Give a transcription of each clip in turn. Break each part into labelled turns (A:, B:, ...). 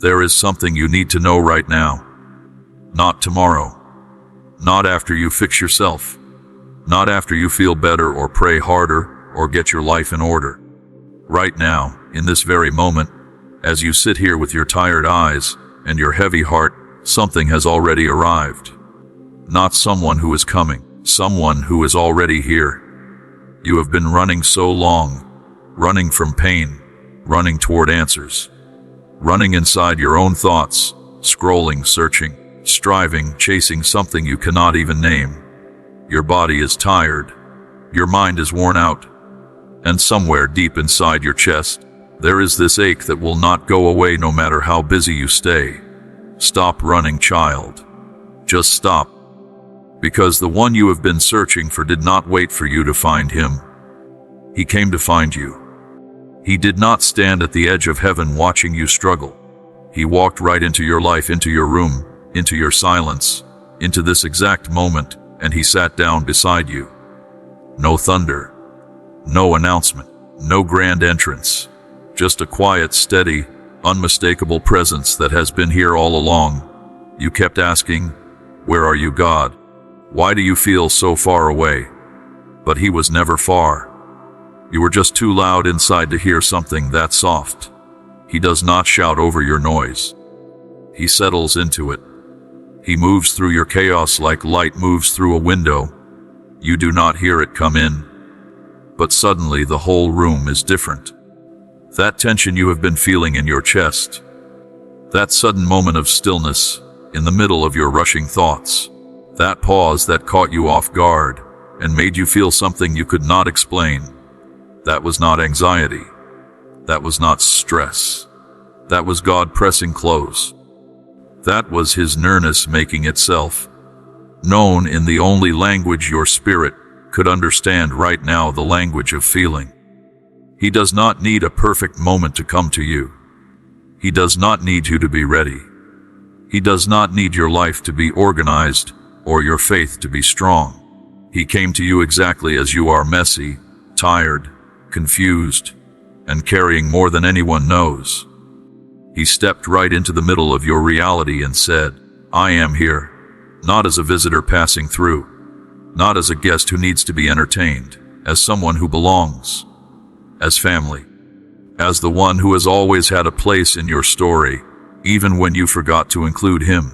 A: There is something you need to know right now. Not tomorrow. Not after you fix yourself. Not after you feel better or pray harder or get your life in order. Right now, in this very moment, as you sit here with your tired eyes and your heavy heart, something has already arrived. Not someone who is coming, someone who is already here. You have been running so long, running from pain, running toward answers, running inside your own thoughts, scrolling, searching, striving, chasing something you cannot even name. Your body is tired, your mind is worn out, and somewhere deep inside your chest, there is this ache that will not go away no matter how busy you stay. Stop running, child. Just stop. Because the one you have been searching for did not wait for you to find him. He came to find you. He did not stand at the edge of heaven watching you struggle. He walked right into your life, into your room, into your silence, into this exact moment, and he sat down beside you. No thunder, no announcement, no grand entrance, just a quiet, steady, unmistakable presence that has been here all along. You kept asking, "Where are you, God? Why do you feel so far away?" But he was never far. You were just too loud inside to hear something that soft. He does not shout over your noise. He settles into it. He moves through your chaos like light moves through a window. You do not hear it come in. But suddenly the whole room is different. That tension you have been feeling in your chest, that sudden moment of stillness in the middle of your rushing thoughts, that pause that caught you off guard and made you feel something you could not explain, that was not anxiety. That was not stress. That was God pressing close. That was his nearness making itself known in the only language your spirit could understand right now, the language of feeling. He does not need a perfect moment to come to you. He does not need you to be ready. He does not need your life to be organized or your faith to be strong. He came to you exactly as you are, messy, tired, confused, and carrying more than anyone knows. He stepped right into the middle of your reality and said, "I am here," not as a visitor passing through, not as a guest who needs to be entertained, as someone who belongs, as family, as the one who has always had a place in your story, even when you forgot to include him.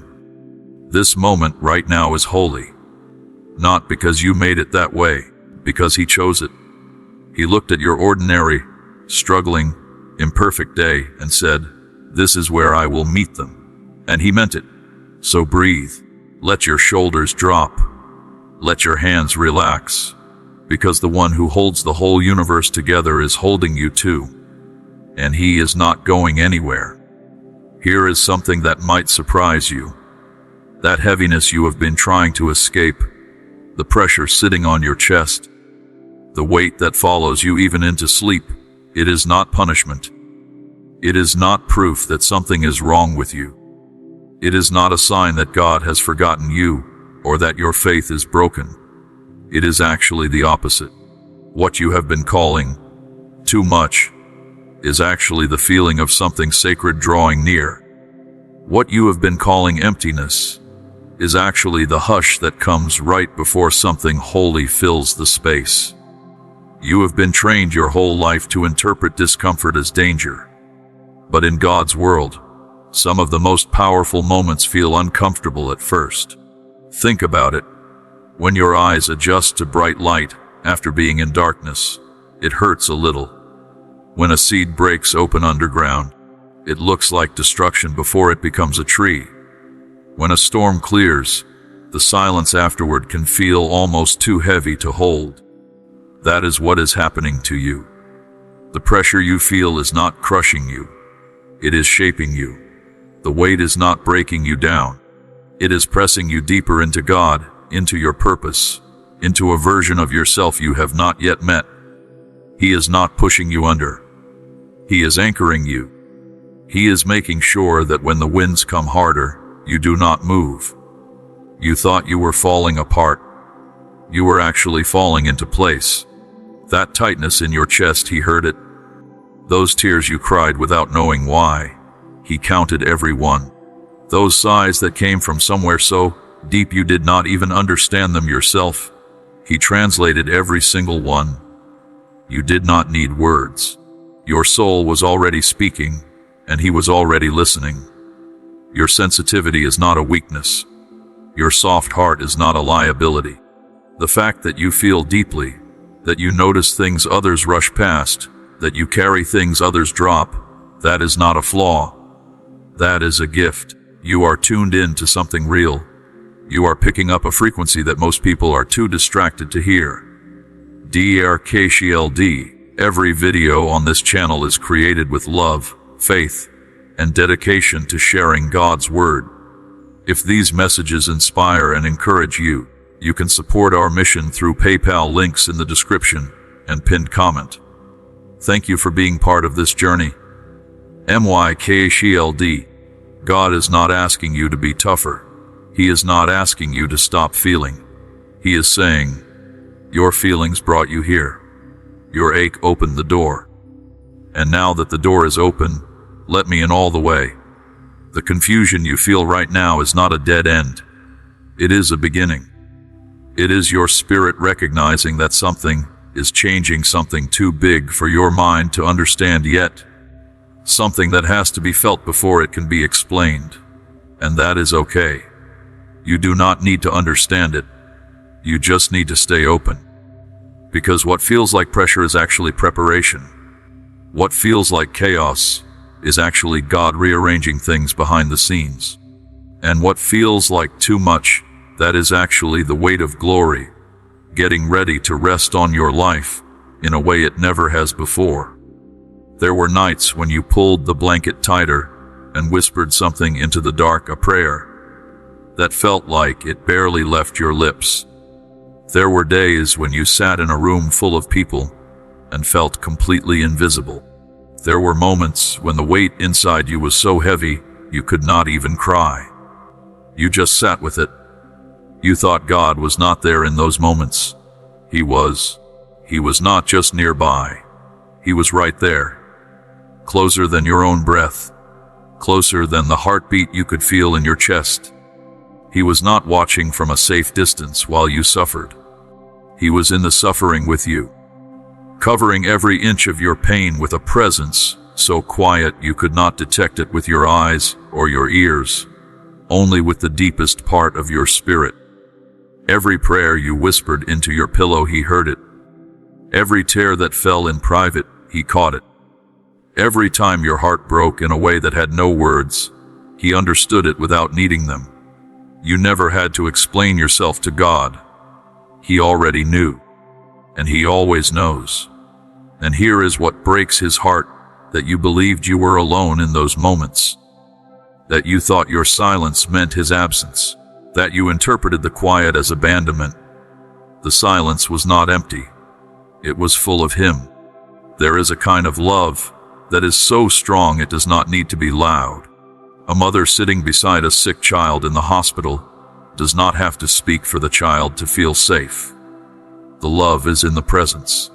A: This moment right now is holy, not because you made it that way, because he chose it. He looked at your ordinary, struggling, imperfect day and said, "This is where I will meet them." And he meant it. So breathe. Let your shoulders drop. Let your hands relax. Because the one who holds the whole universe together is holding you too. And he is not going anywhere. Here is something that might surprise you. That heaviness you have been trying to escape, the pressure sitting on your chest, the weight that follows you even into sleep, it is not punishment. It is not proof that something is wrong with you. It is not a sign that God has forgotten you or that your faith is broken. It is actually the opposite. What you have been calling too much is actually the feeling of something sacred drawing near. What you have been calling emptiness is actually the hush that comes right before something holy fills the space. You have been trained your whole life to interpret discomfort as danger. But in God's world, some of the most powerful moments feel uncomfortable at first. Think about it. When your eyes adjust to bright light after being in darkness, it hurts a little. When a seed breaks open underground, it looks like destruction before it becomes a tree. When a storm clears, the silence afterward can feel almost too heavy to hold. That is what is happening to you. The pressure you feel is not crushing you. It is shaping you. The weight is not breaking you down. It is pressing you deeper into God, into your purpose, into a version of yourself you have not yet met. He is not pushing you under. He is anchoring you. He is making sure that when the winds come harder, you do not move. You thought you were falling apart. You were actually falling into place. That tightness in your chest, he heard it. Those tears you cried without knowing why, He counted every one. Those sighs that came from somewhere so deep you did not even understand them yourself. He translated every single one. You did not need words. Your soul was already speaking, and he was already listening. Your sensitivity is not a weakness. Your soft heart is not a liability. The fact that you feel deeply, that you notice things others rush past, that you carry things others drop, that is not a flaw. That is a gift. You are tuned in to something real. You are picking up a frequency that most people are too distracted to hear. DRKCLD. Every video on this channel is created with love, faith, and dedication to sharing God's Word. If these messages inspire and encourage you, you can support our mission through PayPal links in the description and pinned comment. Thank you for being part of this journey. MYKCLD. God is not asking you to be tougher. He is not asking you to stop feeling. He is saying, your feelings brought you here. Your ache opened the door. And now that the door is open, let me in all the way. The confusion you feel right now is not a dead end. It is a beginning. It is your spirit recognizing that something is changing, something too big for your mind to understand yet. Something that has to be felt before it can be explained. And that is okay. You do not need to understand it. You just need to stay open. Because what feels like pressure is actually preparation. What feels like chaos is actually God rearranging things behind the scenes. And what feels like too much, that is actually the weight of glory, getting ready to rest on your life in a way it never has before. There were nights when you pulled the blanket tighter and whispered something into the dark, a prayer that felt like it barely left your lips. There were days when you sat in a room full of people and felt completely invisible. There were moments when the weight inside you was so heavy you could not even cry. You just sat with it. You thought God was not there in those moments. He was. He was not just nearby. He was right there. Closer than your own breath. Closer than the heartbeat you could feel in your chest. He was not watching from a safe distance while you suffered. He was in the suffering with you, covering every inch of your pain with a presence so quiet you could not detect it with your eyes or your ears, only with the deepest part of your spirit. Every prayer you whispered into your pillow, he heard it. Every tear that fell in private, he caught it. Every time your heart broke in a way that had no words, he understood it without needing them. You never had to explain yourself to God. He already knew, and he always knows. And here is what breaks his heart, that you believed you were alone in those moments, that you thought your silence meant his absence, that you interpreted the quiet as abandonment. The silence was not empty. It was full of him. There is a kind of love that is so strong it does not need to be loud. A mother sitting beside a sick child in the hospital does not have to speak for the child to feel safe. The love is in the presence,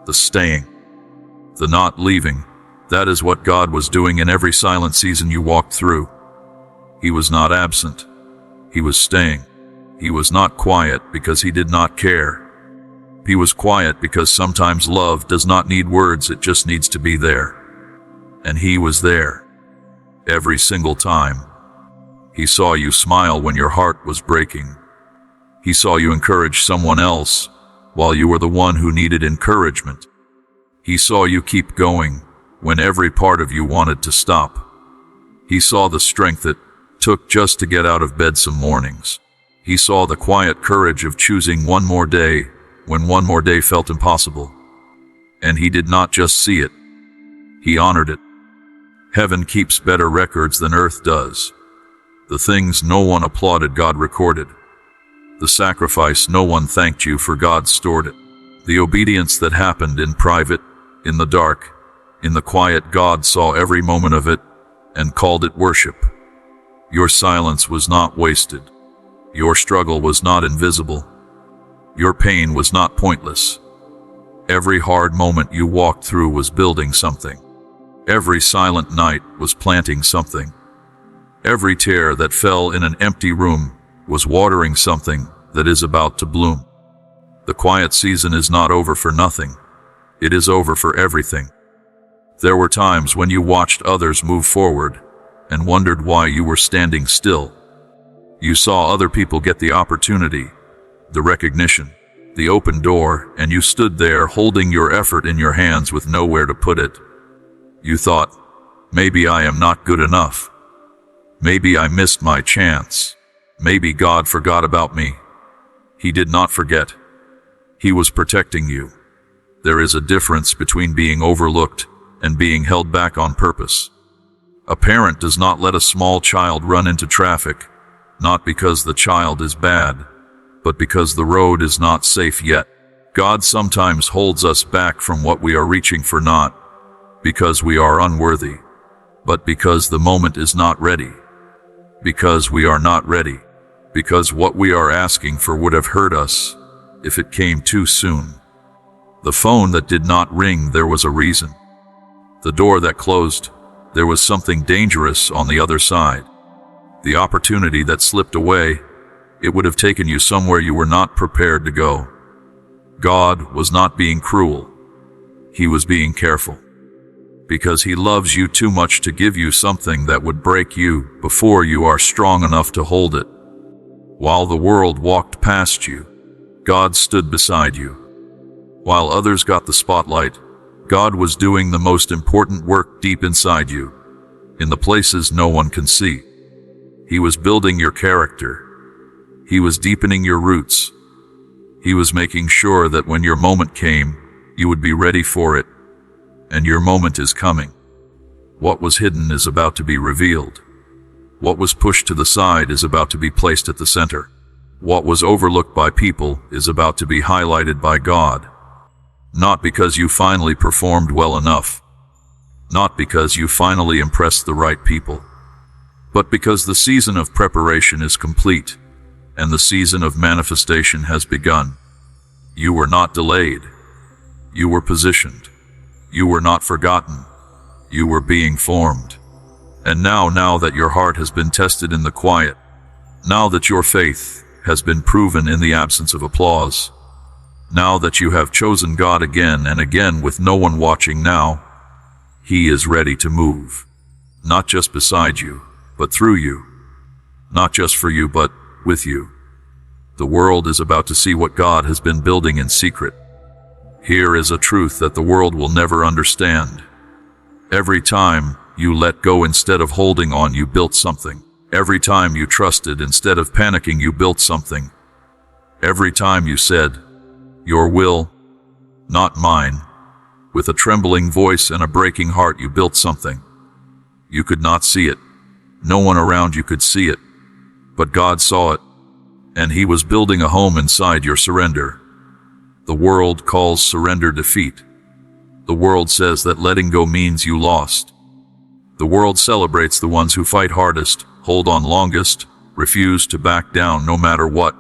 A: the staying, the not leaving. That is what God was doing in every silent season you walked through. He was not absent. He was staying. He was not quiet because he did not care. He was quiet because sometimes love does not need words, it just needs to be there. And he was there. Every single time. He saw you smile when your heart was breaking. He saw you encourage someone else while you were the one who needed encouragement. He saw you keep going when every part of you wanted to stop. He saw the strength it took just to get out of bed some mornings. He saw the quiet courage of choosing one more day when one more day felt impossible. And he did not just see it. He honored it. Heaven keeps better records than earth does. The things no one applauded, God recorded. The sacrifice no one thanked you for, God stored it. The obedience that happened in private, in the dark, in the quiet, God saw every moment of it and called it worship. Your silence was not wasted. Your struggle was not invisible. Your pain was not pointless. Every hard moment you walked through was building something. Every silent night was planting something. Every tear that fell in an empty room was watering something that is about to bloom. The quiet season is not over for nothing. It is over for everything. There were times when you watched others move forward and wondered why you were standing still. You saw other people get the opportunity, the recognition, the open door, and you stood there holding your effort in your hands with nowhere to put it. You thought, maybe I am not good enough. Maybe I missed my chance. Maybe God forgot about me. He did not forget. He was protecting you. There is a difference between being overlooked and being held back on purpose. A parent does not let a small child run into traffic, not because the child is bad, but because the road is not safe yet. God sometimes holds us back from what we are reaching for, not because we are unworthy, but because the moment is not ready. Because we are not ready. Because what we are asking for would have hurt us if it came too soon. The phone that did not ring, there was a reason. The door that closed, there was something dangerous on the other side. The opportunity that slipped away, it would have taken you somewhere you were not prepared to go. God was not being cruel. He was being careful. Because He loves you too much to give you something that would break you before you are strong enough to hold it. While the world walked past you, God stood beside you. While others got the spotlight, God was doing the most important work deep inside you, in the places no one can see. He was building your character. He was deepening your roots. He was making sure that when your moment came, you would be ready for it. And your moment is coming. What was hidden is about to be revealed. What was pushed to the side is about to be placed at the center. What was overlooked by people is about to be highlighted by God. Not because you finally performed well enough. Not because you finally impressed the right people. But because the season of preparation is complete, and the season of manifestation has begun. You were not delayed. You were positioned. You were not forgotten. You were being formed. And now that your heart has been tested in the quiet, now that your faith has been proven in the absence of applause, now that you have chosen God again and again with no one watching now, He is ready to move. Not just beside you, but through you. Not just for you, but with you. The world is about to see what God has been building in secret. Here is a truth that the world will never understand. Every time you let go instead of holding on, you built something. Every time you trusted instead of panicking, you built something. Every time you said, "Your will, not mine," with a trembling voice and a breaking heart, you built something. You could not see it. No one around you could see it. But God saw it, and He was building a home inside your surrender. The world calls surrender defeat. The world says that letting go means you lost. The world celebrates the ones who fight hardest, hold on longest, refuse to back down no matter what.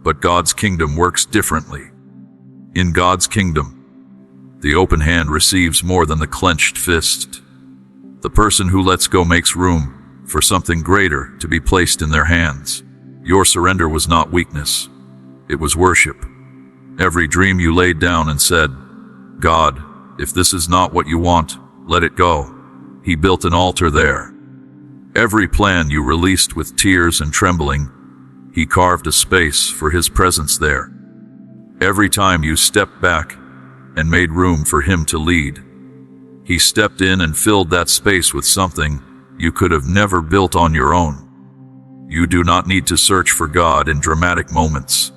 A: But God's kingdom works differently. In God's kingdom, the open hand receives more than the clenched fist. The person who lets go makes room for something greater to be placed in their hands. Your surrender was not weakness. It was worship. Every dream you laid down and said, "God, if this is not what you want, let it go." He built an altar there. Every plan you released with tears and trembling, He carved a space for His presence there. Every time you stepped back and made room for Him to lead, He stepped in and filled that space with something you could have never built on your own. You do not need to search for God in dramatic moments.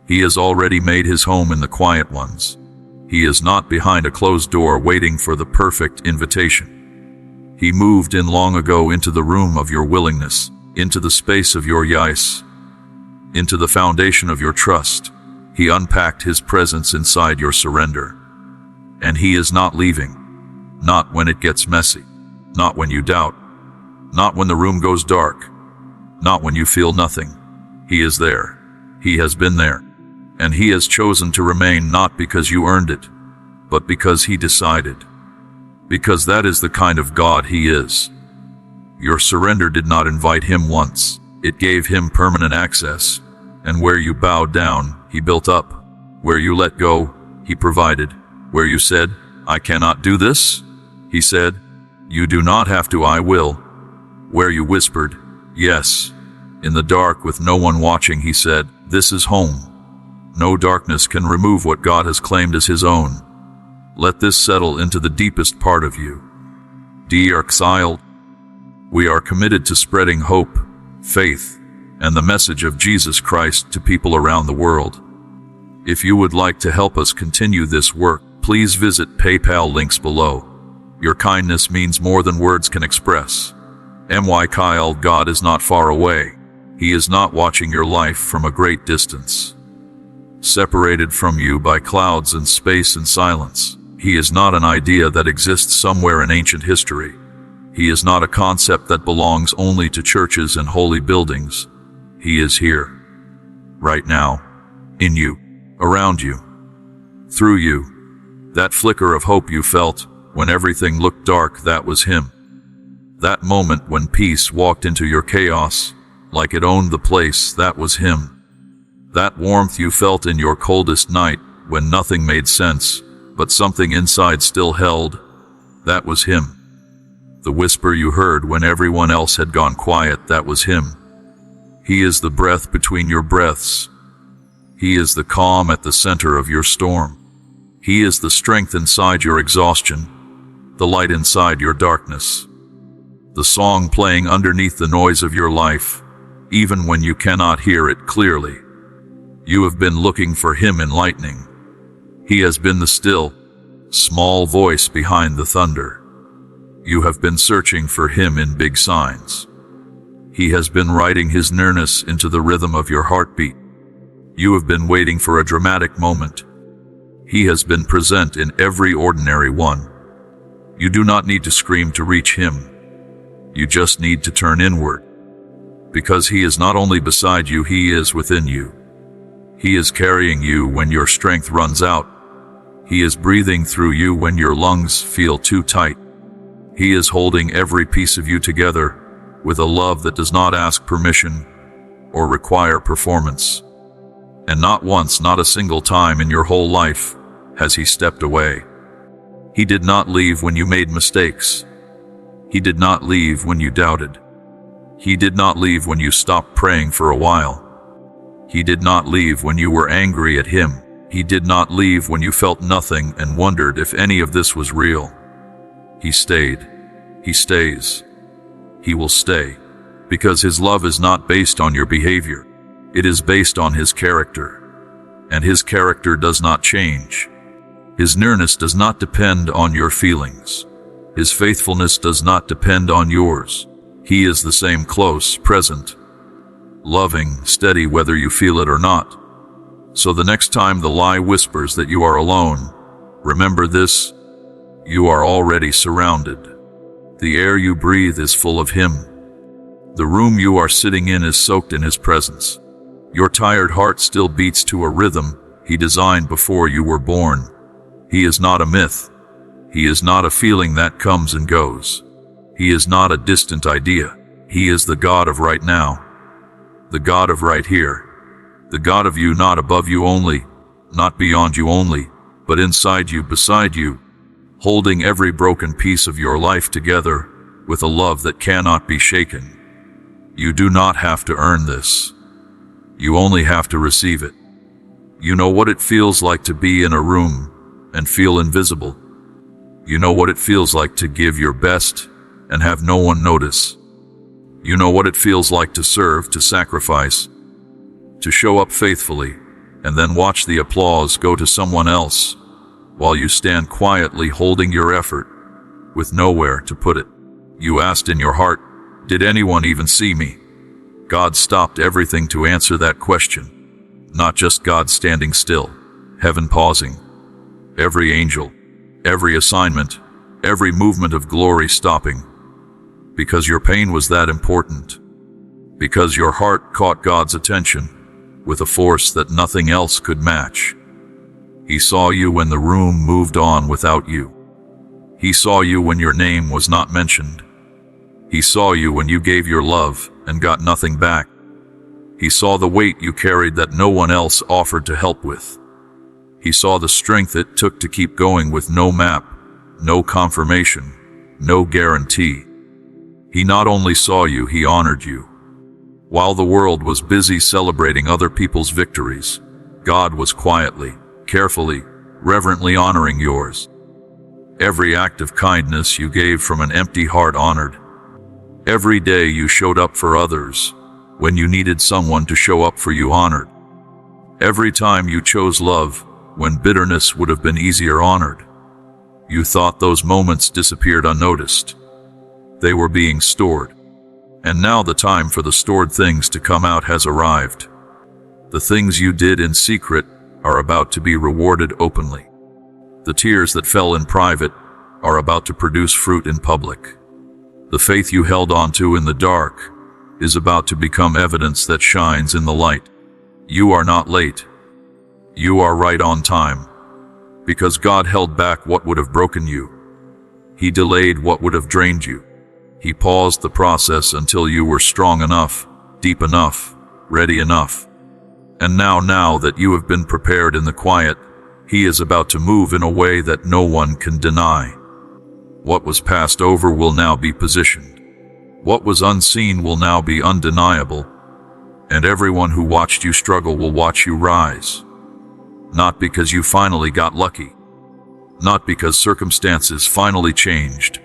A: He has already made His home in the quiet ones. He is not behind a closed door waiting for the perfect invitation. He moved in long ago into the room of your willingness, into the space of your yes, into the foundation of your trust. He unpacked His presence inside your surrender. And He is not leaving. Not when it gets messy. Not when you doubt. Not when the room goes dark. Not when you feel nothing. He is there. He has been there. And He has chosen to remain, not because you earned it, but because He decided. because that is the kind of God He is. Your surrender did not invite Him once, it gave Him permanent access. And where you bowed down, He built up. Where you let go, He provided. Where you said, "I cannot do this," He said, "You do not have to, I will." Where you whispered, "Yes," in the dark with no one watching, He said, "This is home." No darkness can remove what God has claimed as His own. Let this settle into the deepest part of you. Dear child, we are committed to spreading hope, faith, and the message of Jesus Christ to people around the world. If you would like to help us continue this work, please visit PayPal links below. Your kindness means more than words can express. Kyle, God is not far away. He is not watching your life from a great distance. Separated from you by clouds and space and silence. He is not an idea that exists somewhere in ancient history. He is not a concept that belongs only to churches and holy buildings. He is here. Right now. In you. Around you. Through you. That flicker of hope you felt when everything looked dark, that was Him. That moment when peace walked into your chaos, like it owned the place, that was Him. That warmth you felt in your coldest night, when nothing made sense, but something inside still held, that was Him. The whisper you heard when everyone else had gone quiet, that was Him. He is the breath between your breaths. He is the calm at the center of your storm. He is the strength inside your exhaustion, the light inside your darkness. The song playing underneath the noise of your life, even when you cannot hear it clearly. You have been looking for Him in lightning. He has been the still, small voice behind the thunder. You have been searching for Him in big signs. He has been writing His nearness into the rhythm of your heartbeat. You have been waiting for a dramatic moment. He has been present in every ordinary one. You do not need to scream to reach Him. You just need to turn inward. Because He is not only beside you, He is within you. He is carrying you when your strength runs out. He is breathing through you when your lungs feel too tight. He is holding every piece of you together with a love that does not ask permission or require performance. And not once, not a single time in your whole life, has He stepped away. He did not leave when you made mistakes. He did not leave when you doubted. He did not leave when you stopped praying for a while. He did not leave when you were angry at Him. He did not leave when you felt nothing and wondered if any of this was real. He stayed. He stays. He will stay. Because His love is not based on your behavior. It is based on His character. And His character does not change. His nearness does not depend on your feelings. His faithfulness does not depend on yours. He is the same, close, present, loving, steady, whether you feel it or not. So the next time the lie whispers that you are alone, remember this: you are already surrounded. The air you breathe is full of Him. The room you are sitting in is soaked in His presence. Your tired heart still beats to a rhythm He designed before you were born. He is not a myth. He is not a feeling that comes and goes. He is not a distant idea. He is the God of right now. The God of right here. The God of you, not above you only, not beyond you only, but inside you, beside you, holding every broken piece of your life together with a love that cannot be shaken. You do not have to earn this. You only have to receive it. You know what it feels like to be in a room and feel invisible. You know what it feels like to give your best and have no one notice. You know what it feels like to serve, to sacrifice, to show up faithfully, and then watch the applause go to someone else, while you stand quietly holding your effort, with nowhere to put it. You asked in your heart, did anyone even see me? God stopped everything to answer that question. Not just God standing still, heaven pausing, every angel, every assignment, every movement of glory stopping. Because your pain was that important. Because your heart caught God's attention with a force that nothing else could match. He saw you when the room moved on without you. He saw you when your name was not mentioned. He saw you when you gave your love and got nothing back. He saw the weight you carried that no one else offered to help with. He saw the strength it took to keep going with no map, no confirmation, no guarantee. He not only saw you, he honored you. While the world was busy celebrating other people's victories, God was quietly, carefully, reverently honoring yours. Every act of kindness you gave from an empty heart honored. Every day you showed up for others, when you needed someone to show up for you honored. Every time you chose love, when bitterness would have been easier honored. You thought those moments disappeared unnoticed. They were being stored. And now the time for the stored things to come out has arrived. The things you did in secret are about to be rewarded openly. The tears that fell in private are about to produce fruit in public. The faith you held onto in the dark is about to become evidence that shines in the light. You are not late. You are right on time. Because God held back what would have broken you. He delayed what would have drained you. He paused the process until you were strong enough, deep enough, ready enough. And now that you have been prepared in the quiet, He is about to move in a way that no one can deny. What was passed over will now be positioned. What was unseen will now be undeniable. And everyone who watched you struggle will watch you rise. Not because you finally got lucky. Not because circumstances finally changed.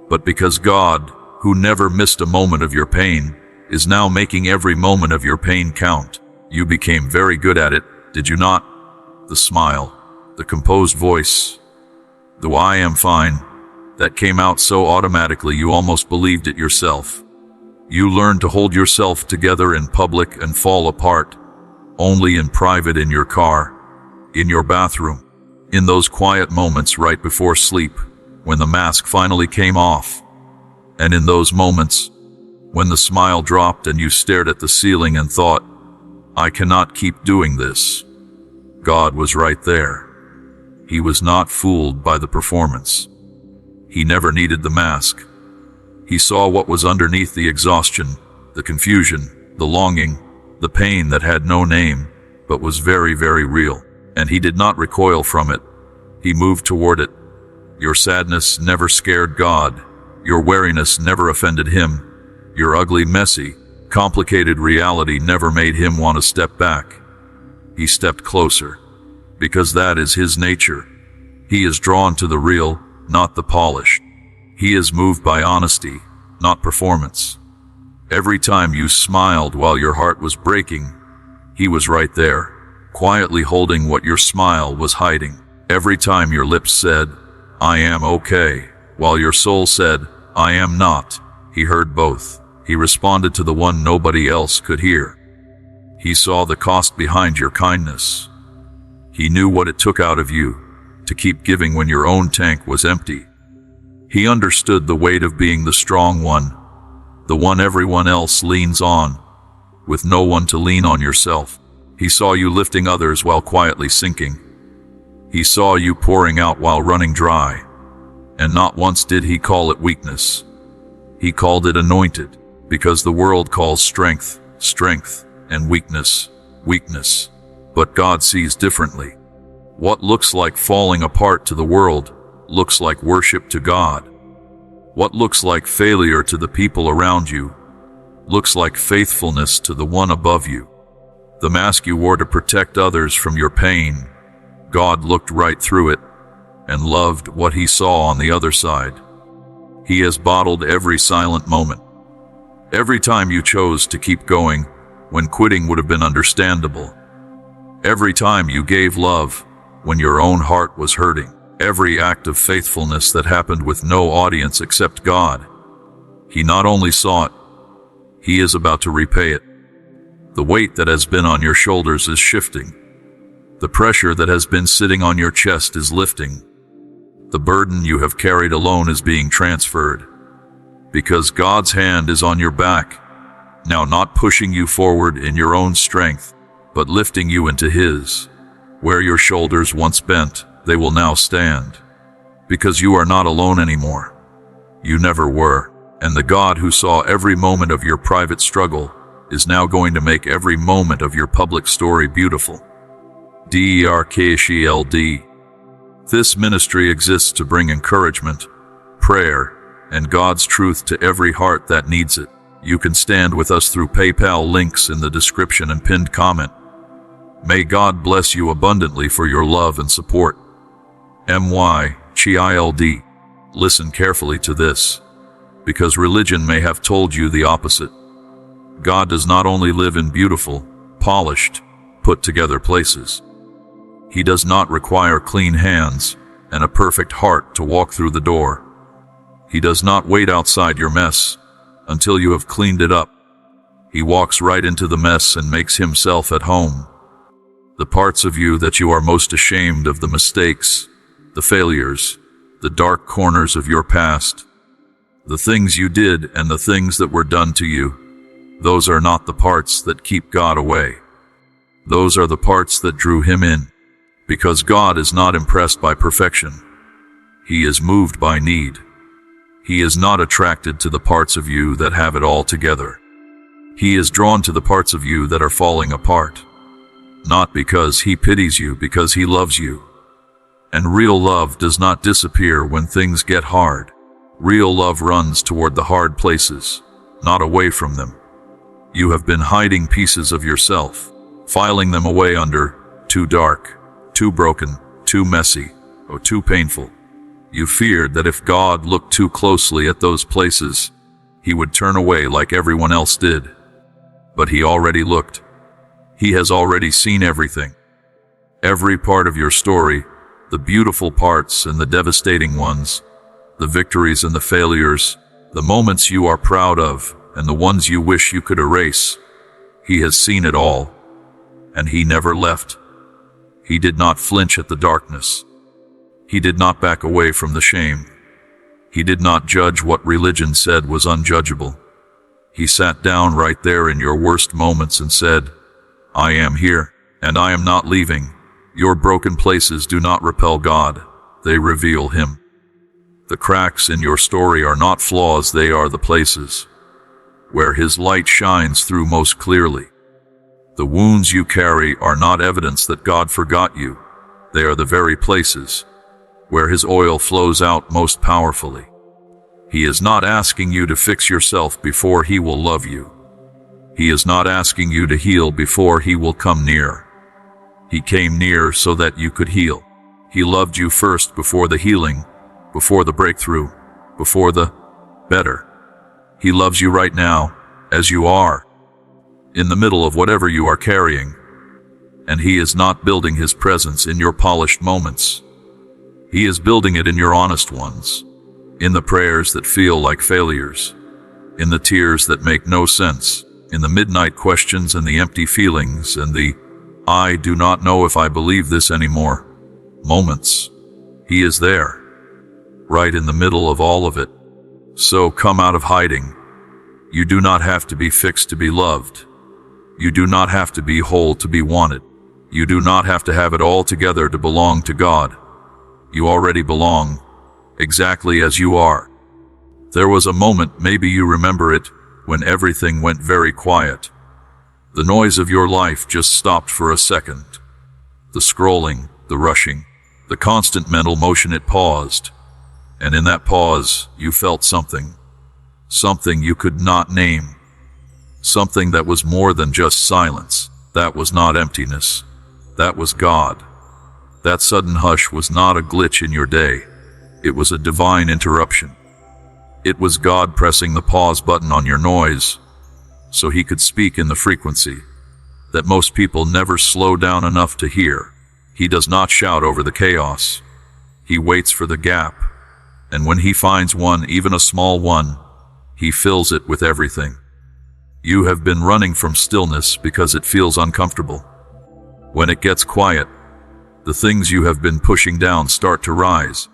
A: But because God, who never missed a moment of your pain, is now making every moment of your pain count. You became very good at it, did you not? The smile, the composed voice, the "I am fine," that came out so automatically you almost believed it yourself. You learned to hold yourself together in public and fall apart, only in private, in your car, in your bathroom, in those quiet moments right before sleep, when the mask finally came off. And in those moments, when the smile dropped and you stared at the ceiling and thought, "I cannot keep doing this." God was right there. He was not fooled by the performance. He never needed the mask. He saw what was underneath the exhaustion, the confusion, the longing, the pain that had no name, but was very, very real. And He did not recoil from it. He moved toward it. Your sadness never scared God. Your weariness never offended Him. Your ugly, messy, complicated reality never made Him want to step back. He stepped closer, because that is His nature. He is drawn to the real, not the polished. He is moved by honesty, not performance. Every time you smiled while your heart was breaking, He was right there, quietly holding what your smile was hiding. Every time your lips said, "I am okay," while your soul said, "I am not," He heard both. He responded to the one nobody else could hear. He saw the cost behind your kindness. He knew what it took out of you to keep giving when your own tank was empty. He understood the weight of being the strong one, the one everyone else leans on, with no one to lean on yourself. He saw you lifting others while quietly sinking. He saw you pouring out while running dry. And not once did He call it weakness. He called it anointed, because the world calls strength, strength, and weakness, weakness. But God sees differently. What looks like falling apart to the world looks like worship to God. What looks like failure to the people around you looks like faithfulness to the one above you. The mask you wore to protect others from your pain, God looked right through it and loved what He saw on the other side. He has bottled every silent moment. Every time you chose to keep going when quitting would have been understandable. Every time you gave love when your own heart was hurting. Every act of faithfulness that happened with no audience except God. He not only saw it, He is about to repay it. The weight that has been on your shoulders is shifting. The pressure that has been sitting on your chest is lifting. The burden you have carried alone is being transferred. Because God's hand is on your back, now not pushing you forward in your own strength, but lifting you into His. Where your shoulders once bent, they will now stand. Because you are not alone anymore. You never were. And the God who saw every moment of your private struggle is now going to make every moment of your public story beautiful. DERKSHELD. This ministry exists to bring encouragement, prayer, and God's truth to every heart that needs it. You can stand with us through PayPal links in the description and pinned comment. May God bless you abundantly for your love and support. MYCHILD. Listen carefully to this, because religion may have told you the opposite. God does not only live in beautiful, polished, put-together places. He does not require clean hands and a perfect heart to walk through the door. He does not wait outside your mess until you have cleaned it up. He walks right into the mess and makes himself at home. The parts of you that you are most ashamed of, the mistakes, the failures, the dark corners of your past, the things you did and the things that were done to you, those are not the parts that keep God away. Those are the parts that drew him in, because God is not impressed by perfection. He is moved by need. He is not attracted to the parts of you that have it all together. He is drawn to the parts of you that are falling apart. Not because he pities you, because he loves you. And real love does not disappear when things get hard. Real love runs toward the hard places, not away from them. You have been hiding pieces of yourself, filing them away under too dark, too broken, too messy, or too painful. You feared that if God looked too closely at those places, he would turn away like everyone else did. But he already looked. He has already seen everything. Every part of your story, the beautiful parts and the devastating ones, the victories and the failures, the moments you are proud of and the ones you wish you could erase. He has seen it all, and he never left. He did not flinch at the darkness. He did not back away from the shame. He did not judge what religion said was unjudgeable. He sat down right there in your worst moments and said, I am here, and I am not leaving. Your broken places do not repel God, they reveal him. The cracks in your story are not flaws, they are the places where his light shines through most clearly. The wounds you carry are not evidence that God forgot you. They are the very places where his oil flows out most powerfully. He is not asking you to fix yourself before he will love you. He is not asking you to heal before he will come near. He came near so that you could heal. He loved you first before the healing, before the breakthrough, before the better. He loves you right now, as you are, in the middle of whatever you are carrying. And he is not building his presence in your polished moments. He is building it in your honest ones, in the prayers that feel like failures, in the tears that make no sense, in the midnight questions and the empty feelings and the I do not know if I believe this anymore moments. He is there, right in the middle of all of it. So come out of hiding. You do not have to be fixed to be loved. You do not have to be whole to be wanted. You do not have to have it all together to belong to God. You already belong, exactly as you are. There was a moment, maybe you remember it, when everything went very quiet. The noise of your life just stopped for a second. The scrolling, the rushing, the constant mental motion, it paused. And in that pause, you felt something. Something you could not name. Something that was more than just silence. That was not emptiness. That was God. That sudden hush was not a glitch in your day. It was a divine interruption. It was God pressing the pause button on your noise, so he could speak in the frequency that most people never slow down enough to hear. He does not shout over the chaos. He waits for the gap, and when he finds one, even a small one, he fills it with everything. You have been running from stillness because it feels uncomfortable. When it gets quiet, the things you have been pushing down start to rise.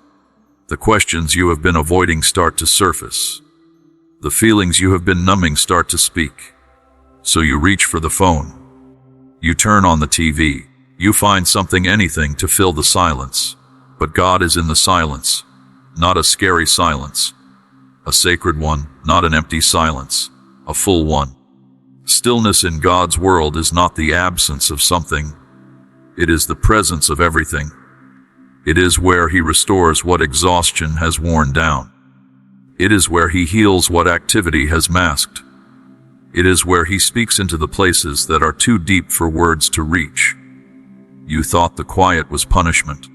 A: The questions you have been avoiding start to surface. The feelings you have been numbing start to speak. So you reach for the phone. You turn on the TV. You find something, anything to fill the silence. But God is in the silence. Not a scary silence. A sacred one, not an empty silence. A full one. Stillness in God's world is not the absence of something. It is the presence of everything. It is where He restores what exhaustion has worn down. It is where He heals what activity has masked. It is where He speaks into the places that are too deep for words to reach. You thought the quiet was punishment.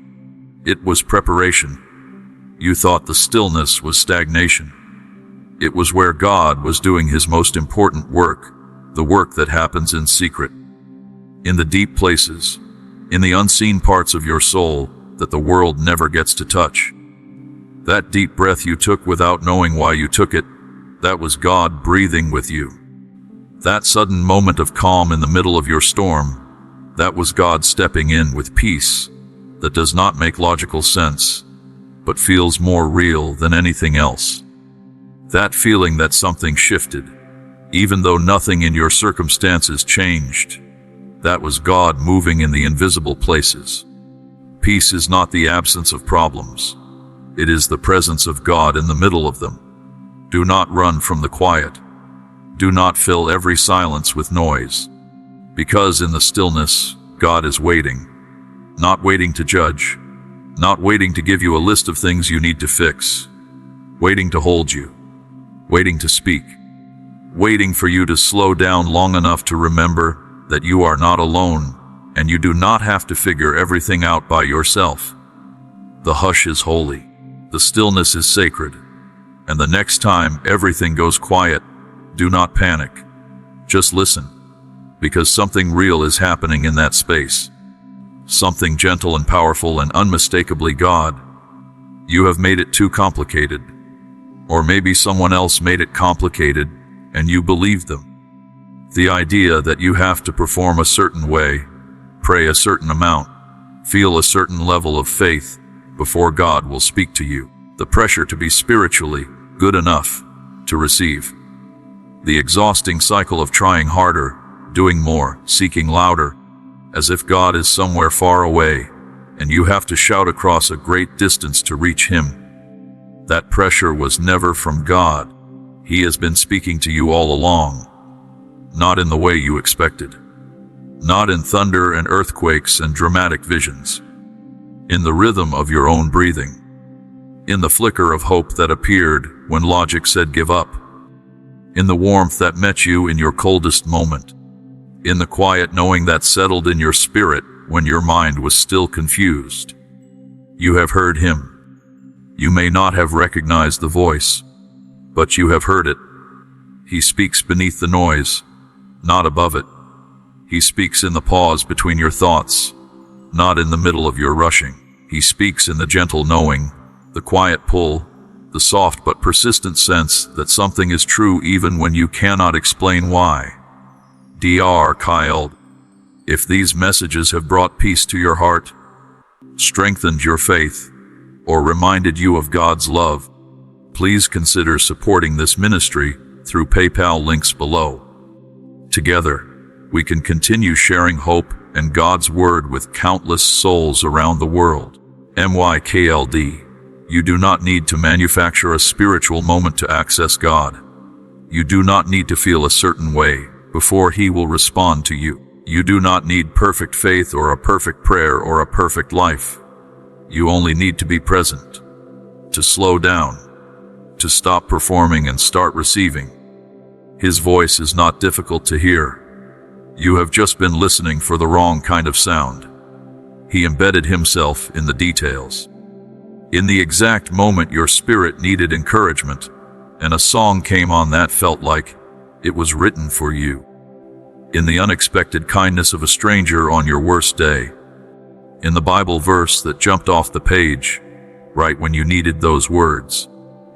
A: It was preparation. You thought the stillness was stagnation. It was where God was doing His most important work, the work that happens in secret. In the deep places, in the unseen parts of your soul that the world never gets to touch. That deep breath you took without knowing why you took it, that was God breathing with you. That sudden moment of calm in the middle of your storm, that was God stepping in with peace that does not make logical sense, but feels more real than anything else. That feeling that something shifted, even though nothing in your circumstances changed, that was God moving in the invisible places. Peace is not the absence of problems. It is the presence of God in the middle of them. Do not run from the quiet. Do not fill every silence with noise. Because in the stillness, God is waiting. Not waiting to judge. Not waiting to give you a list of things you need to fix. Waiting to hold you. Waiting to speak. Waiting for you to slow down long enough to remember that you are not alone and you do not have to figure everything out by yourself. The hush is holy. The stillness is sacred. And the next time everything goes quiet, do not panic. Just listen, because something real is happening in that space. Something gentle and powerful and unmistakably God. You have made it too complicated. Or maybe someone else made it complicated, and you believed them. The idea that you have to perform a certain way, pray a certain amount, feel a certain level of faith before God will speak to you. The pressure to be spiritually good enough to receive. The exhausting cycle of trying harder, doing more, seeking louder, as if God is somewhere far away, and you have to shout across a great distance to reach Him. That pressure was never from God. He has been speaking to you all along. Not in the way you expected. Not in thunder and earthquakes and dramatic visions. In the rhythm of your own breathing. In the flicker of hope that appeared when logic said give up. In the warmth that met you in your coldest moment. In the quiet knowing that settled in your spirit when your mind was still confused. You have heard Him. You may not have recognized the voice, but you have heard it. He speaks beneath the noise, not above it. He speaks in the pause between your thoughts, not in the middle of your rushing. He speaks in the gentle knowing, the quiet pull, the soft but persistent sense that something is true even when you cannot explain why. Dr. Kyle, if these messages have brought peace to your heart, strengthened your faith, or reminded you of God's love, please consider supporting this ministry through PayPal links below. Together, we can continue sharing hope and God's Word with countless souls around the world. MYKLD. You do not need to manufacture a spiritual moment to access God. You do not need to feel a certain way before He will respond to you. You do not need perfect faith or a perfect prayer or a perfect life. You only need to be present, to slow down, to stop performing and start receiving. His voice is not difficult to hear. You have just been listening for the wrong kind of sound. He embedded Himself in the details. In the exact moment your spirit needed encouragement, and a song came on that felt like it was written for you. In the unexpected kindness of a stranger on your worst day. In the Bible verse that jumped off the page, right when you needed those words.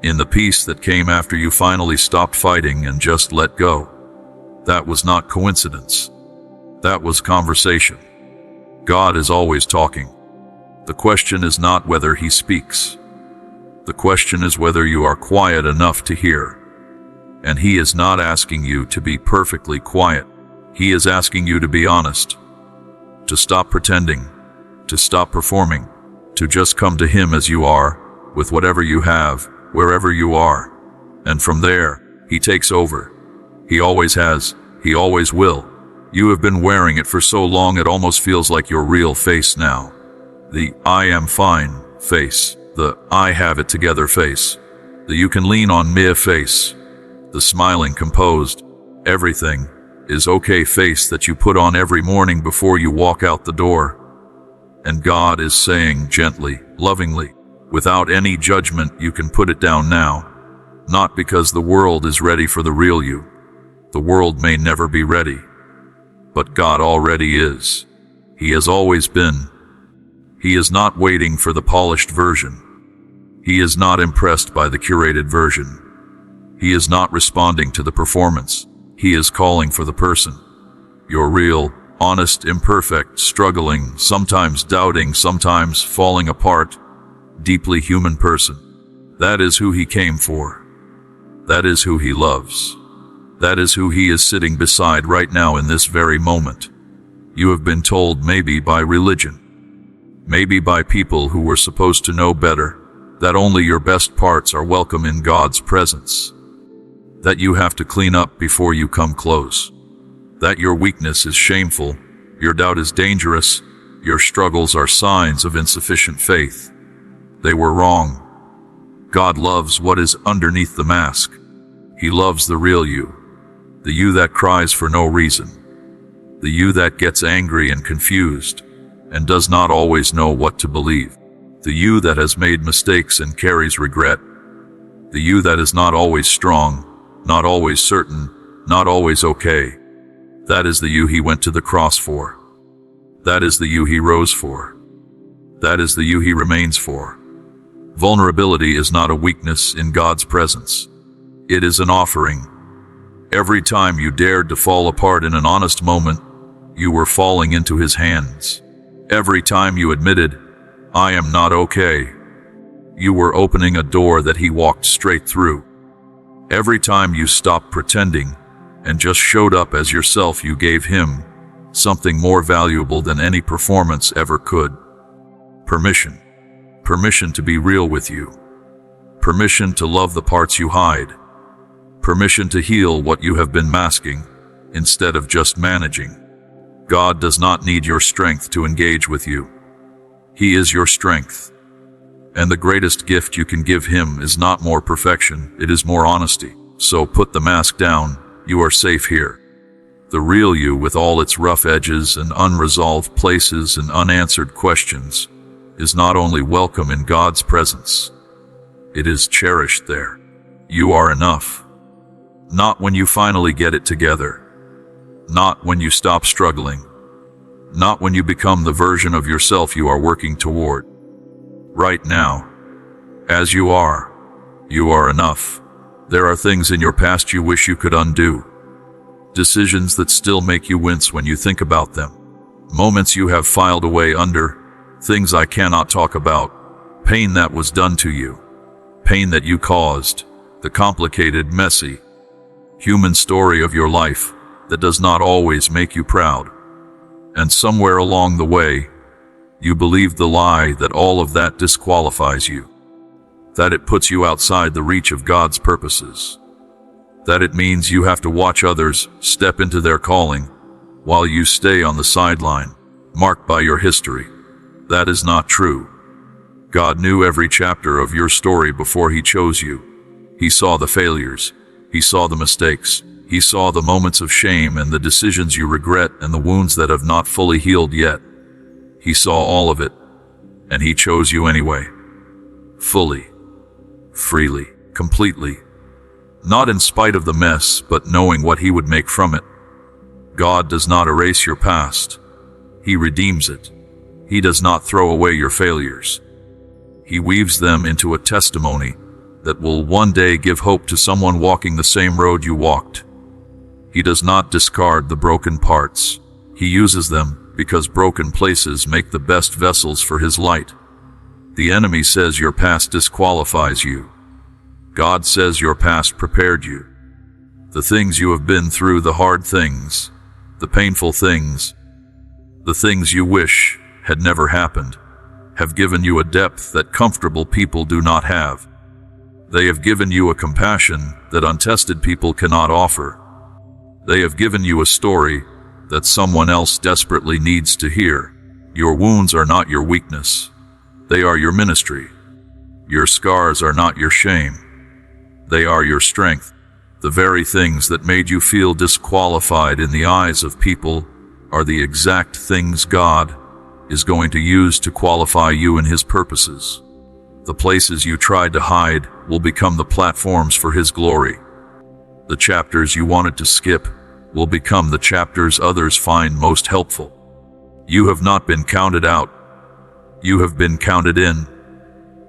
A: In the peace that came after you finally stopped fighting and just let go. That was not coincidence. That was conversation. God is always talking. The question is not whether He speaks. The question is whether you are quiet enough to hear. And He is not asking you to be perfectly quiet. He is asking you to be honest. To stop pretending. To stop performing. To just come to Him as you are, with whatever you have, wherever you are. And from there, he takes over. He always has, he always will. You have been wearing it for so long it almost feels like your real face now. The I am fine face. The I have it together face. The you can lean on me face. The smiling, composed, everything is okay face that you put on every morning before you walk out the door. And God is saying gently, lovingly, without any judgment, you can put it down now. Not because the world is ready for the real you. The world may never be ready. But God already is. He has always been. He is not waiting for the polished version. He is not impressed by the curated version. He is not responding to the performance. He is calling for the person. Your real, honest, imperfect, struggling, sometimes doubting, sometimes falling apart, deeply human person. That is who he came for. That is who he loves. That is who he is sitting beside right now in this very moment. You have been told maybe by religion, maybe by people who were supposed to know better, that only your best parts are welcome in God's presence. That you have to clean up before you come close. That your weakness is shameful, your doubt is dangerous, your struggles are signs of insufficient faith. They were wrong. God loves what is underneath the mask. He loves the real you. The you that cries for no reason. The you that gets angry and confused and does not always know what to believe. The you that has made mistakes and carries regret. The you that is not always strong, not always certain, not always okay. That is the you he went to the cross for. That is the you he rose for. That is the you he remains for. Vulnerability is not a weakness in God's presence. It is an offering. Every time you dared to fall apart in an honest moment, you were falling into his hands. Every time you admitted, I am not okay, you were opening a door that he walked straight through. Every time you stopped pretending and just showed up as yourself, you gave him something more valuable than any performance ever could. Permission. Permission to be real with you. Permission to love the parts you hide. Permission to heal what you have been masking instead of just managing. God does not need your strength to engage with you. He is your strength. And the greatest gift you can give him is not more perfection, it is more honesty. So put the mask down, you are safe here. The real you, with all its rough edges and unresolved places and unanswered questions, is not only welcome in God's presence, it is cherished there. You are enough. Not when you finally get it together. Not when you stop struggling. Not when you become the version of yourself you are working toward. Right now, as you are enough. There are things in your past you wish you could undo. Decisions that still make you wince when you think about them. Moments you have filed away under. Things I cannot talk about. Pain that was done to you. Pain that you caused. The complicated, messy, human story of your life that does not always make you proud. And somewhere along the way, you believed the lie that all of that disqualifies you. That it puts you outside the reach of God's purposes. That it means you have to watch others step into their calling while you stay on the sideline, marked by your history. That is not true. God knew every chapter of your story before he chose you. He saw the failures. He saw the mistakes. He saw the moments of shame and the decisions you regret and the wounds that have not fully healed yet. He saw all of it, and he chose you anyway. Fully, freely, completely. Not in spite of the mess, but knowing what he would make from it. God does not erase your past. He redeems it. He does not throw away your failures. He weaves them into a testimony that will one day give hope to someone walking the same road you walked. He does not discard the broken parts. He uses them because broken places make the best vessels for his light. The enemy says your past disqualifies you. God says your past prepared you. The things you have been through, the hard things, the painful things, the things you wish had never happened, have given you a depth that comfortable people do not have. They have given you a compassion that untested people cannot offer. They have given you a story that someone else desperately needs to hear. Your wounds are not your weakness. They are your ministry. Your scars are not your shame. They are your strength. The very things that made you feel disqualified in the eyes of people are the exact things God is going to use to qualify you in His purposes. The places you tried to hide will become the platforms for His glory. The chapters you wanted to skip will become the chapters others find most helpful. You have not been counted out. You have been counted in.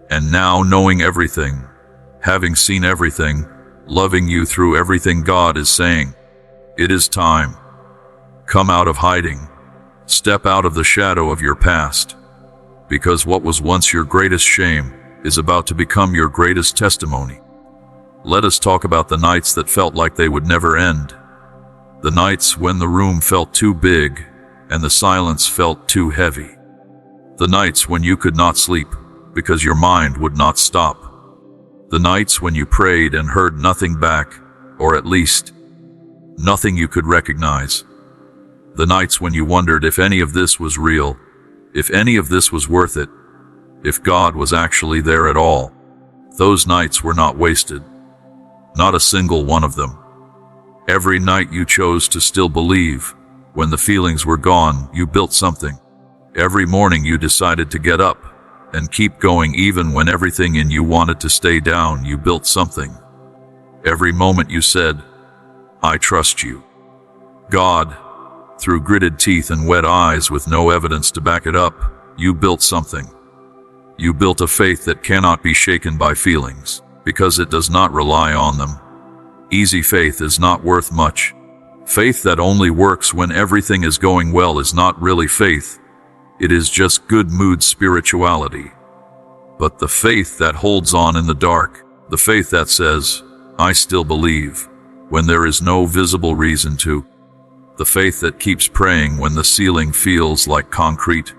A: And now, knowing everything, having seen everything, loving you through everything, God is saying, it is time. Come out of hiding. Step out of the shadow of your past. Because what was once your greatest shame is about to become your greatest testimony. Let us talk about the nights that felt like they would never end. The nights when the room felt too big and the silence felt too heavy. The nights when you could not sleep because your mind would not stop. The nights when you prayed and heard nothing back, or at least nothing you could recognize. The nights when you wondered if any of this was real, if any of this was worth it, if God was actually there at all. Those nights were not wasted. Not a single one of them. Every night you chose to still believe. When the feelings were gone, you built something. Every morning you decided to get up and keep going even when everything in you wanted to stay down. You built something. Every moment you said, I trust you. God, through gritted teeth and wet eyes with no evidence to back it up, you built something. You built a faith that cannot be shaken by feelings, because it does not rely on them. Easy faith is not worth much. Faith that only works when everything is going well is not really faith. It is just good mood spirituality. But the faith that holds on in the dark, the faith that says, I still believe, when there is no visible reason to, the faith that keeps praying when the ceiling feels like concrete,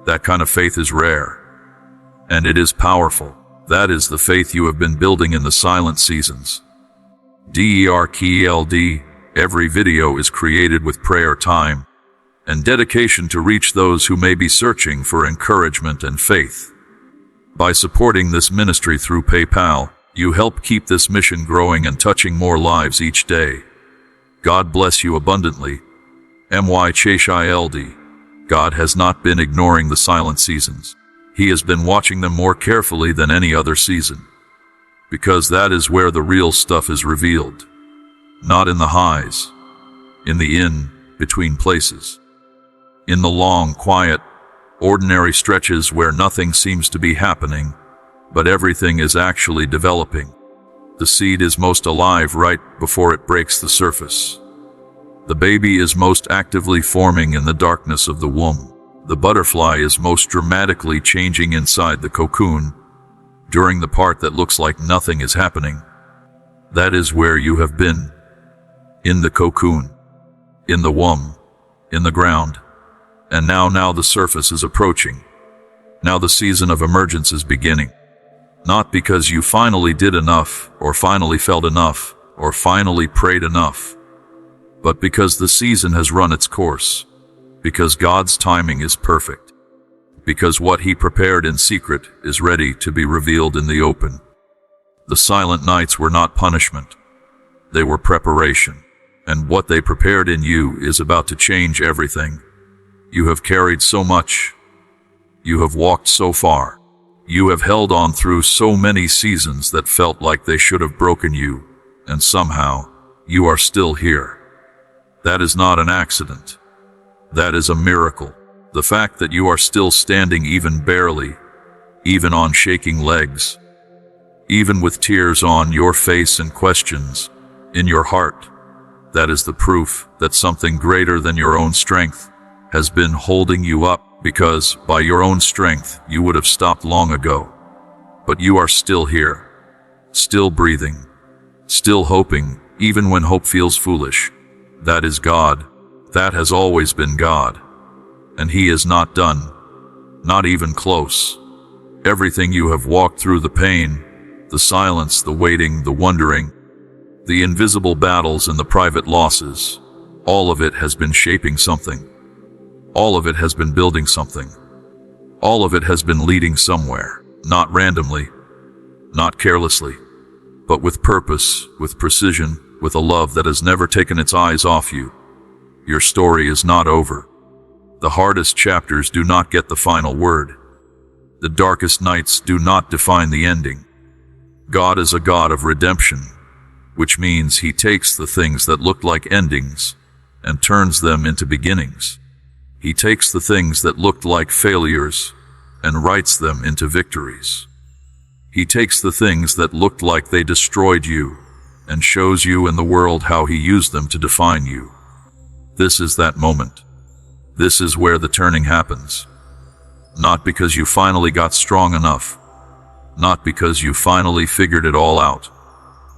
A: that kind of faith is rare. And it is powerful. That is the faith you have been building in the silent seasons. DERKLD, every video is created with prayer time and dedication to reach those who may be searching for encouragement and faith. By supporting this ministry through PayPal, you help keep this mission growing and touching more lives each day. God bless you abundantly. MYCHILD. God has not been ignoring the silent seasons. He has been watching them more carefully than any other season. Because that is where the real stuff is revealed. Not in the highs. In the in-between places. In the long, quiet, ordinary stretches where nothing seems to be happening, but everything is actually developing. The seed is most alive right before it breaks the surface. The baby is most actively forming in the darkness of the womb. The butterfly is most dramatically changing inside the cocoon, during the part that looks like nothing is happening. That is where you have been. In the cocoon. In the womb. In the ground. And now the surface is approaching. Now the season of emergence is beginning. Not because you finally did enough, or finally felt enough, or finally prayed enough, but because the season has run its course. Because God's timing is perfect. Because what He prepared in secret is ready to be revealed in the open. The silent nights were not punishment. They were preparation. And what they prepared in you is about to change everything. You have carried so much. You have walked so far. You have held on through so many seasons that felt like they should have broken you, and somehow, you are still here. That is not an accident. That is a miracle. The fact that you are still standing even barely, even on shaking legs, even with tears on your face and questions in your heart, that is the proof that something greater than your own strength has been holding you up, because by your own strength you would have stopped long ago. But you are still here, still breathing, still hoping, even when hope feels foolish. That is God. That has always been God. And He is not done. Not even close. Everything you have walked through, the pain, the silence, the waiting, the wondering, the invisible battles and the private losses, all of it has been shaping something. All of it has been building something. All of it has been leading somewhere, not randomly, not carelessly, but with purpose, with precision, with a love that has never taken its eyes off you. Your story is not over. The hardest chapters do not get the final word. The darkest nights do not define the ending. God is a God of redemption, which means He takes the things that look like endings and turns them into beginnings. He takes the things that looked like failures and writes them into victories. He takes the things that looked like they destroyed you and shows you and the world how He used them to define you. This is that moment. This is where the turning happens. Not because you finally got strong enough, not because you finally figured it all out,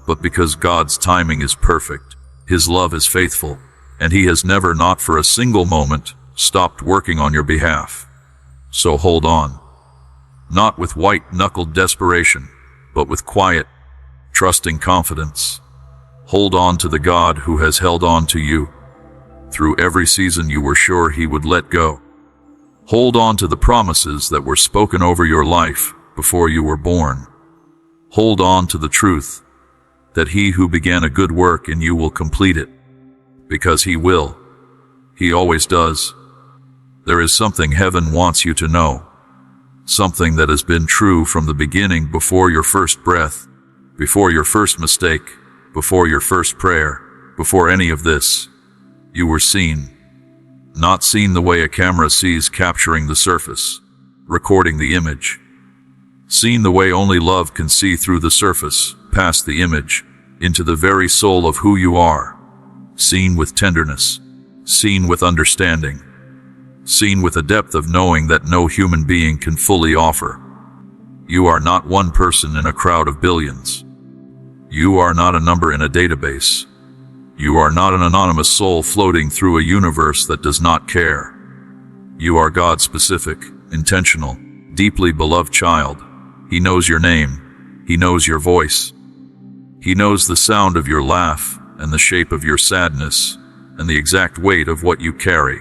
A: but because God's timing is perfect, His love is faithful, and He has never, not for a single moment, stopped working on your behalf. So hold on. Not with white-knuckled desperation, but with quiet, trusting confidence. Hold on to the God who has held on to you through every season you were sure He would let go. Hold on to the promises that were spoken over your life before you were born. Hold on to the truth that He who began a good work in you will complete it, because He will. He always does. There is something heaven wants you to know, something that has been true from the beginning, before your first breath, before your first mistake, before your first prayer, before any of this. You were seen. Not seen the way a camera sees, capturing the surface, recording the image. Seen the way only love can see, through the surface, past the image, into the very soul of who you are. Seen with tenderness, seen with understanding, seen with a depth of knowing that no human being can fully offer. You are not one person in a crowd of billions. You are not a number in a database. You are not an anonymous soul floating through a universe that does not care. You are God's specific, intentional, deeply beloved child. He knows your name. He knows your voice. He knows the sound of your laugh and the shape of your sadness and the exact weight of what you carry.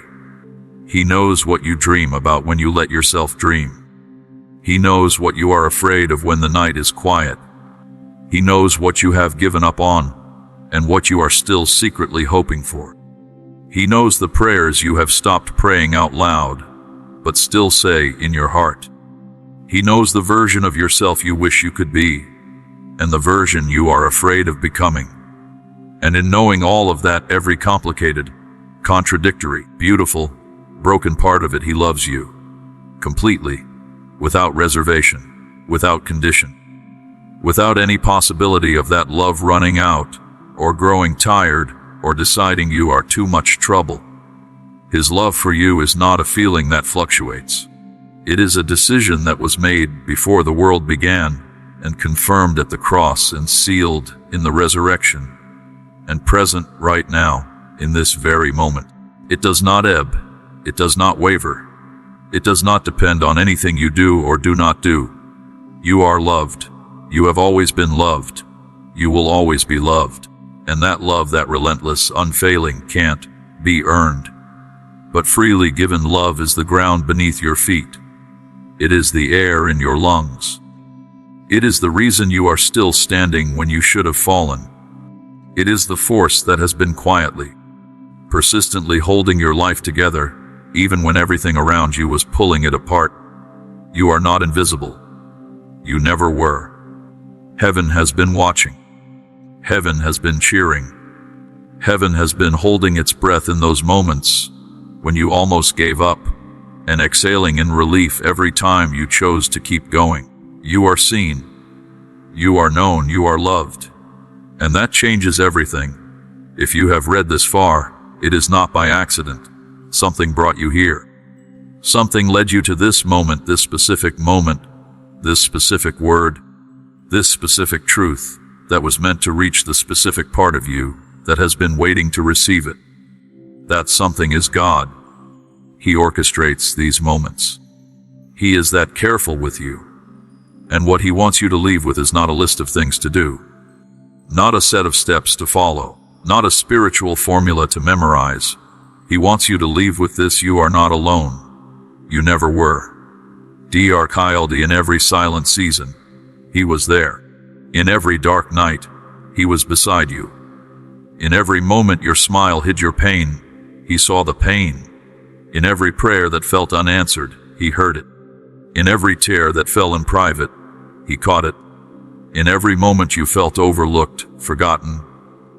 A: He knows what you dream about when you let yourself dream. He knows what you are afraid of when the night is quiet. He knows what you have given up on and what you are still secretly hoping for. He knows the prayers you have stopped praying out loud, but still say in your heart. He knows the version of yourself you wish you could be, and the version you are afraid of becoming. And in knowing all of that, every complicated, contradictory, beautiful, broken part of it, He loves you completely, without reservation, without condition, without any possibility of that love running out, or growing tired, or deciding you are too much trouble. His love for you is not a feeling that fluctuates. It is a decision that was made before the world began, and confirmed at the cross, and sealed in the resurrection, and present right now, in this very moment. It does not ebb. It does not waver. It does not depend on anything you do or do not do. You are loved. You have always been loved. You will always be loved. And that love, that relentless, unfailing, can't be earned, but freely given love, is the ground beneath your feet. It is the air in your lungs. It is the reason you are still standing when you should have fallen. It is the force that has been quietly, persistently holding your life together, even when everything around you was pulling it apart. You are not invisible. You never were. Heaven has been watching. Heaven has been cheering. Heaven has been holding its breath in those moments when you almost gave up, and exhaling in relief every time you chose to keep going. You are seen. You are known. You are loved. And that changes everything. If you have read this far, it is not by accident. Something brought you here. Something led you to this moment, this specific word, this specific truth that was meant to reach the specific part of you that has been waiting to receive it. That something is God. He orchestrates these moments. He is that careful with you. And what he wants you to leave with is not a list of things to do, not a set of steps to follow, not a spiritual formula to memorize. He wants you to leave with this: you are not alone. You never were. Dr. Kylde, in every silent season, he was there. In every dark night, he was beside you. In every moment your smile hid your pain, he saw the pain. In every prayer that felt unanswered, he heard it. In every tear that fell in private, he caught it. In every moment you felt overlooked, forgotten,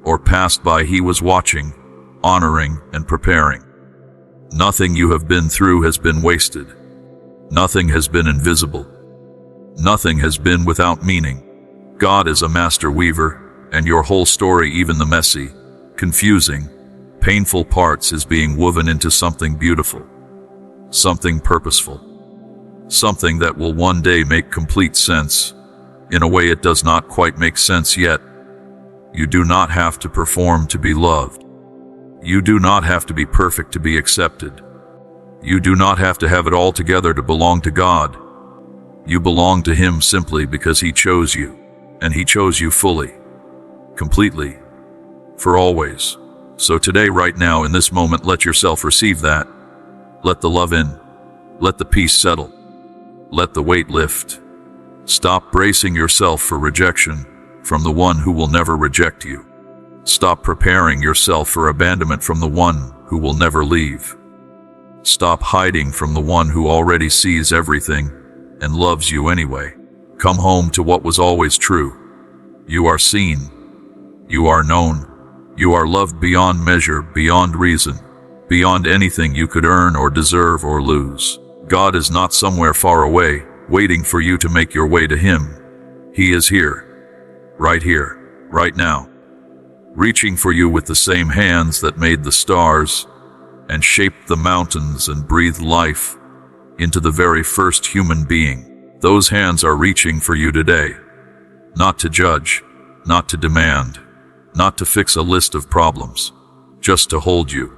A: or passed by, he was watching, honoring, and preparing. Nothing you have been through has been wasted. Nothing has been invisible. Nothing has been without meaning. God is a master weaver, and your whole story, even the messy, confusing, painful parts, is being woven into something beautiful, something purposeful, something that will one day make complete sense. In a way it does not quite make sense yet. You do not have to perform to be loved. You do not have to be perfect to be accepted. You do not have to have it all together to belong to God. You belong to Him simply because He chose you, and He chose you fully, completely, for always. So today, right now, in this moment, let yourself receive that. Let the love in. Let the peace settle. Let the weight lift. Stop bracing yourself for rejection from the one who will never reject you. Stop preparing yourself for abandonment from the one who will never leave. Stop hiding from the one who already sees everything and loves you anyway. Come home to what was always true. You are seen. You are known. You are loved beyond measure, beyond reason, beyond anything you could earn or deserve or lose. God is not somewhere far away, waiting for you to make your way to Him. He is here, right now, reaching for you with the same hands that made the stars and shaped the mountains and breathed life into the very first human being. Those hands are reaching for you today, not to judge, not to demand, not to fix a list of problems, just to hold you,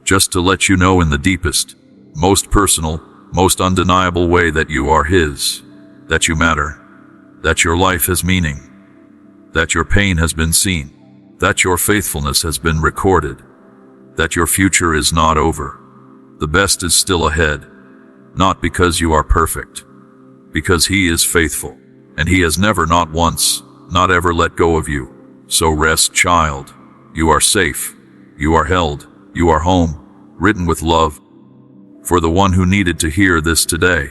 A: just to let you know in the deepest, most personal, most undeniable way that you are His, that you matter, that your life has meaning, that your pain has been seen, that your faithfulness has been recorded, that your future is not over. The best is still ahead, not because you are perfect, because He is faithful, and He has never, not once, not ever let go of you. So rest, child. You are safe. You are held. You are home, written with love, for the one who needed to hear this today.